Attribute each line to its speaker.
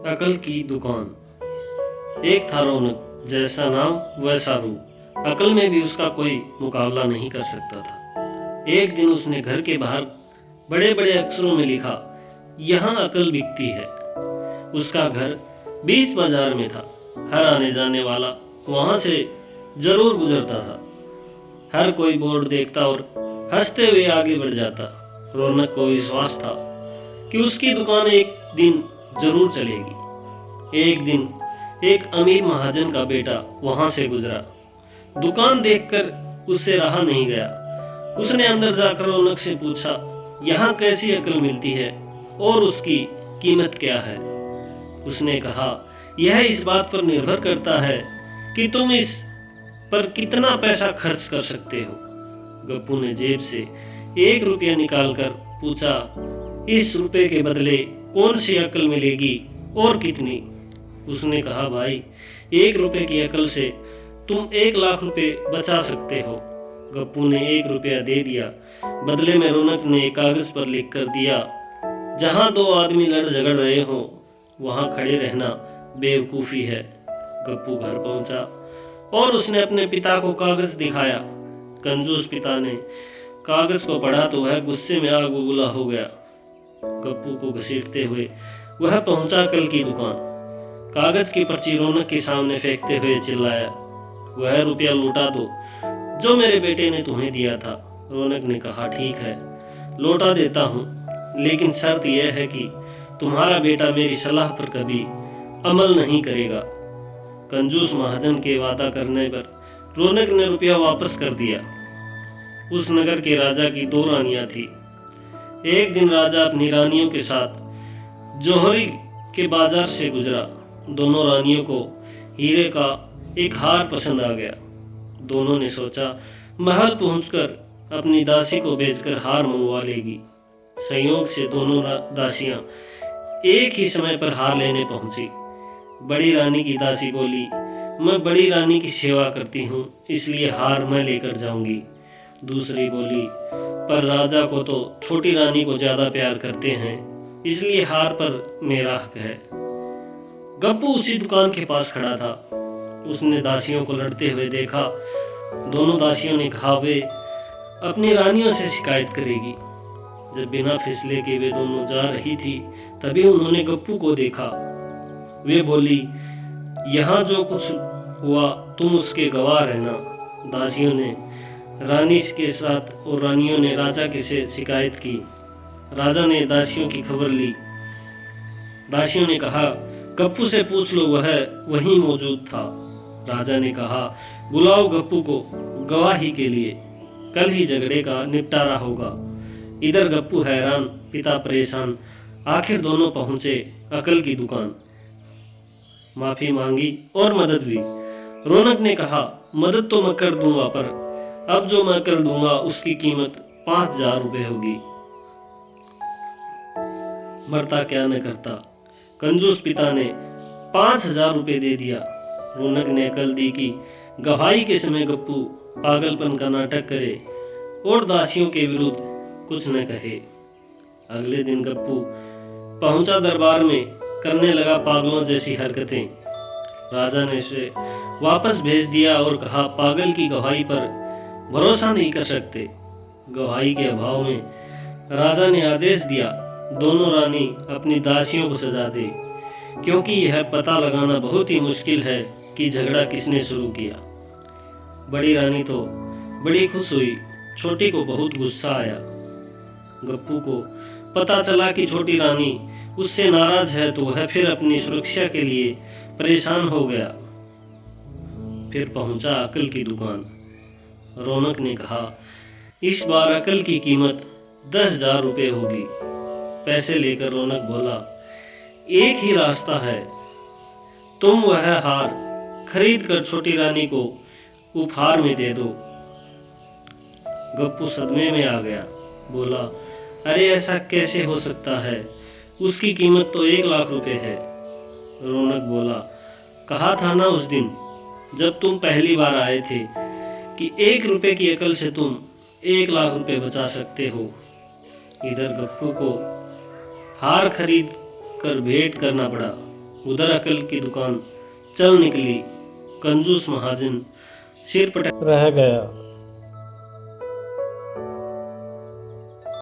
Speaker 1: अकल की दुकान। एक था रौनक, जैसा नाम वैसा रूप। अकल में भी उसका कोई मुकाबला नहीं कर सकता था। एक दिन उसने घर के बाहर बड़े बड़े अक्षरों में लिखा, यहाँ अकल बिकती है। उसका घर बीच बाजार में था। हर आने जाने वाला वहां से जरूर गुजरता था। हर कोई बोर्ड देखता और हंसते हुए आगे बढ़ जाता। रौनक को विश्वास था कि उसकी दुकान एक दिन जरूर चलेगी। एक दिन एक अमीर महाजन का बेटा वहां से गुजरा। दुकान देखकर उससे रहा नहीं गया। उसने अंदर जाकर रौनक से पूछा, यहाँ कैसी अकल मिलती है और उसकी कीमत क्या है? उसने कहा, यह इस बात पर निर्भर करता है कि तुम इस पर कितना पैसा खर्च कर सकते हो। गप्पू ने जेब से 1 रुपया निकालकर पूछा, इस रुपए के बदले कौन सी अकल मिलेगी और कितनी? उसने कहा, भाई 1 रुपए की अकल से तुम 1 लाख रुपए बचा सकते हो। गप्पू ने 1 रुपया दे दिया। बदले में रौनक ने कागज पर लिख कर दिया, जहां 2 आदमी लड़ झगड़ रहे हो वहां खड़े रहना बेवकूफी है। गप्पू घर पहुंचा और उसने अपने पिता को कागज दिखाया। कंजूस पिता ने कागज को पढ़ा तो वह गुस्से में आग बबूला हो गया। गप्पू को घसीटते हुए वह पहुंचा अकल की दुकान। कागज की पर्ची रौनक के सामने फेंकते हुए चिल्लाया, वह रुपया लौटा दो जो मेरे बेटे ने तुम्हें दिया था। रौनक ने कहा, ठीक है, लौटा देता हूँ, लेकिन शर्त यह है कि तुम्हारा बेटा मेरी सलाह पर कभी अमल नहीं करेगा। कंजूस महाजन के वादा करने पर रौनक ने रुपया वापस कर दिया। उस नगर के राजा की 2 रानियां थी। एक दिन राजा अपनी रानियों के साथ जौहरी के बाजार से गुजरा। दोनों रानियों को हीरे का एक हार पसंद आ गया। दोनों ने सोचा, महल पहुंचकर अपनी दासी को बेचकर हार मंगवा लेगी। संयोग से दोनों दासियां एक ही समय पर हार लेने पहुंची। बड़ी रानी की दासी बोली, मैं बड़ी रानी की सेवा करती हूँ, इसलिए हार मैं लेकर जाऊंगी। दूसरी बोली, पर राजा को तो छोटी रानी को ज्यादा प्यार करते हैं, इसलिए हार पर मेरा हक है। गप्पू उसी दुकान के पास खड़ा था। उसने दासियों को लड़ते हुए देखा। दोनों दासियों ने कहा, वे अपनी रानियों से शिकायत करेगी। जब बिना फैसले के वे दोनों जा रही थी, तभी उन्होंने गप्पू को देखा। वे बोली, यहाँ जो कुछ हुआ तुम उसके गवाह रहना। दासियों ने रानी के साथ और रानियों ने राजा के से शिकायत की। राजा ने दासियों की खबर ली। दासियों ने कहा, गप्पू से पूछ लो, वह वहीं मौजूद था। राजा ने कहा, बुलाओ गप्पू को गवाही के लिए, कल ही झगड़े का निपटारा होगा। इधर गप्पू हैरान, पिता परेशान। आखिर दोनों पहुंचे अकल की दुकान। माफी मांगी और मदद भी। रौनक ने कहा, मदद तो मैं कर दूंगा, पर अब जो मैं कर दूंगा उसकी कीमत 5000 रुपए होगी। मरता क्या न करता। कंजूस पिता ने 5000 रुपए दे दिया। रौनक ने अकल दी कि गवाही के समय गप्पू पागलपन का नाटक करे और दासियों के विरुद्ध कुछ न कहे। अगले दिन गप्पू पहुंचा दरबार में, करने लगा पागलों जैसी हरकतें। राजा ने उसे वापस भेज दिया और कहा, पागल की गवाही पर भरोसा नहीं कर सकते। गवाही के अभाव में राजा ने आदेश दिया, दोनों रानी अपनी दासियों को सजा दे, क्योंकि यह पता लगाना बहुत ही मुश्किल है कि झगड़ा किसने शुरू किया। बड़ी रानी तो बड़ी खुश हुई, छोटी को बहुत गुस्सा आया। गप्पू को पता चला कि छोटी रानी उससे नाराज है, तो वह फिर अपनी सुरक्षा के लिए परेशान हो गया। फिर पहुंचा अकल की दुकान। रौनक ने कहा, इस बार अकल की कीमत 10,000 रुपए होगी। पैसे लेकर रौनक बोला, एक ही रास्ता है, तुम वह हार खरीद कर छोटी रानी को उपहार में दे दो। गप्पू सदमे में आ गया। बोला, अरे ऐसा कैसे हो सकता है, उसकी कीमत तो 1 लाख रुपए है। रौनक बोला, कहा था ना उस दिन जब तुम पहली बार आए थे कि 1 रुपए की अकल से तुम 1 लाख रुपए बचा सकते हो। इधर गप्पू को हार खरीद कर भेंट करना पड़ा। उधर अकल की दुकान चल निकली। कंजूस महाजन सिर पटक रह गया।